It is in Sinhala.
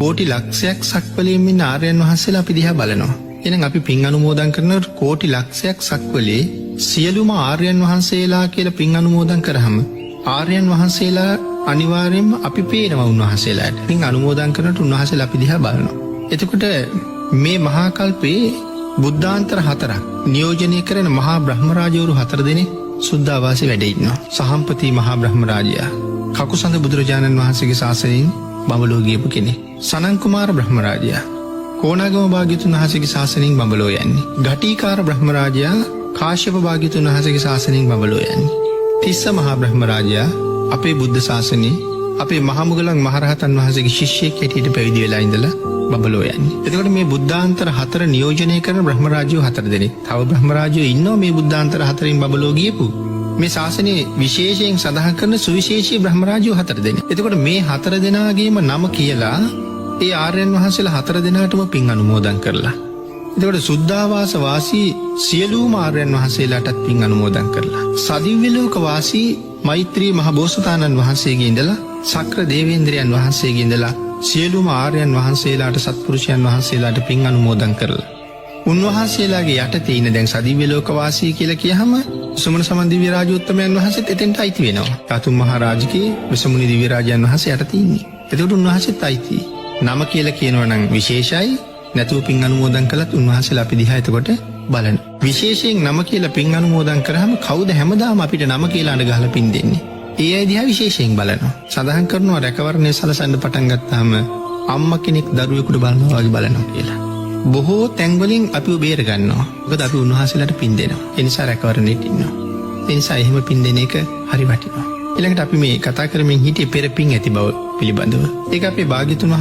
කෝටි ලක්ෂයක් සක්වලේ ඉන්න ආර්යයන් වහන්සේලා අපි දිහා බලනවා. එහෙනම් අපි පින් අනුමෝදන් කරන කෝටි ලක්ෂයක් සක්වලේ සියලුම ආර්යයන් වහන්සේලා කියලා පින් අනුමෝදන් කරාම ආර්යයන් වහන්සේලා අනිවාර්යයෙන්ම අපි පේනවා උන්වහන්සේලාට. පින් අනුමෝදන් කරනට උන්වහන්සේලා අපි දිහා බලනවා. එතකොට මේ මහා කල්පේ බුද්ධාන්තර 4ක් නියෝජනය කරන මහා බ්‍රහ්මරාජවරු 4 දෙනෙක් සුද්ධාවාසී වැඩ ඉන්නවා. සහම්පති මහා බ්‍රහ්මරාජයා කකුසඳ බුදුරජාණන් වහන්සේගේ ශාසනයෙන් බඹලෝ ගියපු කෙනෙක්. සනන් කුමාර බ්‍රහ්මරාජයා කෝණාගම භාග්‍යතුන් වහන්සේගේ ශාසනයෙන් බඹලෝ යන්නේ. ගටිකාර බ්‍රහ්මරාජයා කාශ්‍යප භාග්‍යතුන් වහන්සේගේ ශාසනයෙන් බඹලෝ යන්නේ. තිස්ස මහා බ්‍රහ්මරාජයා අපේ බුද්ධ ශාසනයේ අපේ මහමුගලන් මහරහතන් වහන්සේගේ ශිෂ්‍යයෙක් හැටියට පැවිදි වෙලා ඉඳලා බඹලෝ යන්නේ. එතකොට මේ බුද්ධාන්තර 4 නියෝජනය කරන බ්‍රහ්මරාජයෝ 4 දෙනෙක්. තව බ්‍රහ්මරාජයෝ ඉන්නවා මේ බුද්ධාන්තර 4න් බඹලෝ ගියපු. මේ ශාසනයේ විශේෂයෙන් සඳහන් කරන සුවිශේෂී බ්‍රහ්මරාජයෝ 4 දෙනෙක්. එතකොට මේ 4 දෙනාගේම නම කියලා ඒ ආර්යයන් වහන්සේලා 4 දෙනාටම පින් අනුමෝදන් කරලා. එතකොට සුද්ධාවාස වාසී සියලුම ආර්යයන් වහන්සේලාටත් පින් අනුමෝදන් කරලා. සදිව්‍ය ලෝක වාසී මෛත්‍රී මහ බෝසතාණන් වහන්සේගේ ඉඳලා සක්‍ර දේවේන්ද්‍රයන් වහන්සේගේ ඉඳලා සියලුම ආර්යයන් වහන්සේලාට සත්පුරුෂයන් වහන්සේලාට පින් අනුමෝදන් කරලා. උන්වහන්සේලාගේ යටතේ ඉන්න දැන් සදිව්‍ය ලෝක වාසී කියලා කියහම සුමන සමන් දිව්‍ය රාජෝත්තමයන් වහන්සේත් එතෙන්ට අයිති වෙනවා. ධාතුන් මහ රාජකේ විසමුනි දිව්‍ය රාජයන් වහන්සේ යටතේ ඉන්නේ. එතකොට උන්වහන්සේත් අයිති. නම කියලා කියනවා නම් විශේෂයි. නැතුව පින් අනුමෝදන් කළත් උන්වහන්සේලා අපි දිහා එතකොට බලන. විශේෂයෙන් නම කියලා පින් අනුමෝදන් කරාම කවුද හැමදාම අපිට නම කියලා අඬ ගහලා පින් දෙන්නේ? ඒ අය දිහා විශේෂයෙන් බලනවා. සඳහන් කරනවා රැකවරණය සලසන්න පටන් ගත්තාම අම්මා කෙනෙක් දරුවෙකුට බලනවා වගේ බලනවා කියලා. බොහෝ තැන්වලින් අපිව බේර ගන්නවා. මොකද අපි උන්වහන්සේලාට පින් දෙනවා. ඒ නිසා රැකවරණයට ඉන්නවා. ඒ නිසා එහෙම පින් දෙන එක හරි වටිනවා. ඊළඟට අපි මේ කතා කරමින් හිටියේ පෙර පින් ඇති බව පිළිබඳව. ඒක අපේ භාග්‍යතුන්